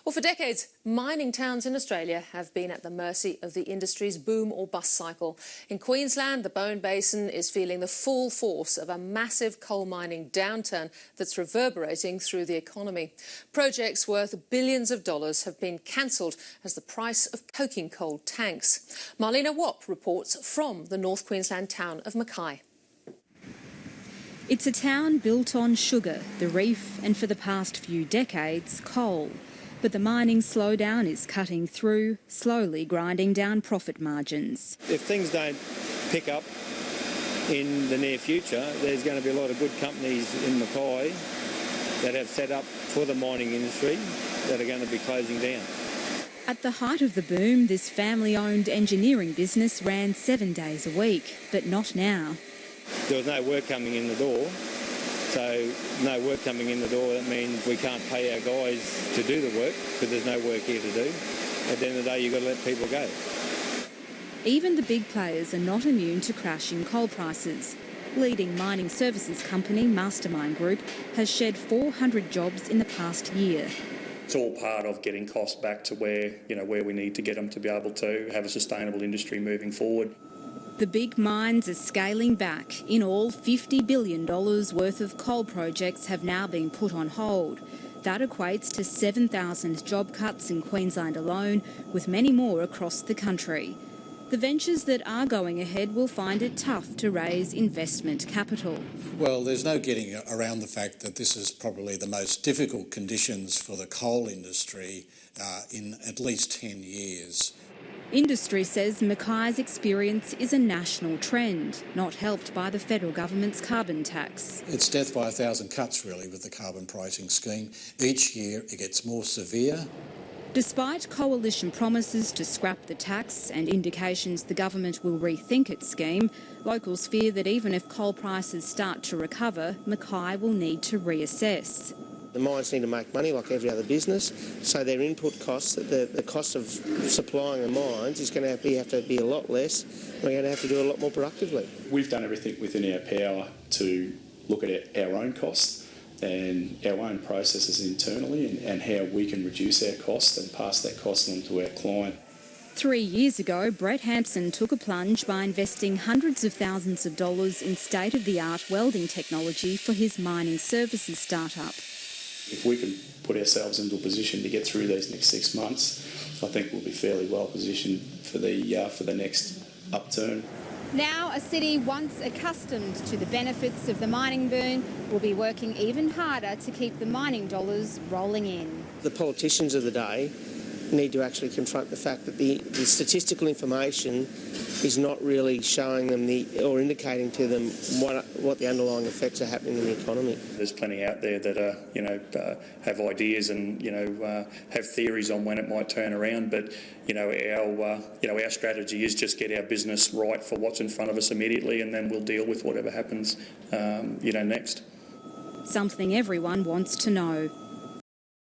Well, for decades, mining towns in Australia have been at the mercy of the industry's boom or bust cycle. In Queensland, the Bowen Basin is feeling the full force of a massive coal mining downturn that's reverberating through the economy. Projects worth billions of dollars have been cancelled as the price of coking coal tanks. Marlena Wapp reports from the North Queensland town of Mackay. It's a town built on sugar, the reef, and for the past few decades, coal. But the mining slowdown is cutting through, slowly grinding down profit margins. If things don't pick up in the near future, there's going to be a lot of good companies in Mackay that have set up for the mining industry that are going to be closing down. At the height of the boom, this family-owned engineering business ran 7 days a week, but not now. There was no work coming in the door. So no work coming in the door, that means we can't pay our guys to do the work because there's no work here to do. At the end of the day, you've got to let people go. Even the big players are not immune to crashing coal prices. Leading mining services company Mastermind Group has shed 400 jobs in the past year. It's all part of getting costs back to where we need to get them to be able to have a sustainable industry moving forward. The big mines are scaling back. In all, $50 billion worth of coal projects have now been put on hold. That equates to 7,000 job cuts in Queensland alone, with many more across the country. The ventures that are going ahead will find it tough to raise investment capital. Well, there's no getting around the fact that this is probably the most difficult conditions for the coal industry in at least 10 years. Industry says Mackay's experience is a national trend, not helped by the federal government's carbon tax. It's death by 1,000 cuts, really, with the carbon pricing scheme. Each year it gets more severe. Despite coalition promises to scrap the tax and indications the government will rethink its scheme, locals fear that even if coal prices start to recover, Mackay will need to reassess. The mines need to make money like every other business, so their input costs, the cost of supplying the mines is going to have to be a lot less. We're going to have to do a lot more productively. We've done everything within our power to look at our own costs and our own processes internally and how we can reduce our costs and pass that cost on to our client. 3 years ago, Brett Hamson took a plunge by investing hundreds of thousands of dollars in state-of-the-art welding technology for his mining services startup. If we can put ourselves into a position to get through these next 6 months, I think we'll be fairly well positioned for the next upturn. Now, a city once accustomed to the benefits of the mining boom will be working even harder to keep the mining dollars rolling in. The politicians of the day need to actually confront the fact that the statistical information is not really showing them or indicating to them what the underlying effects are happening in the economy. There's plenty out there that have ideas and have theories on when it might turn around, but our strategy is just get our business right for what's in front of us immediately, and then we'll deal with whatever happens next. Something everyone wants to know.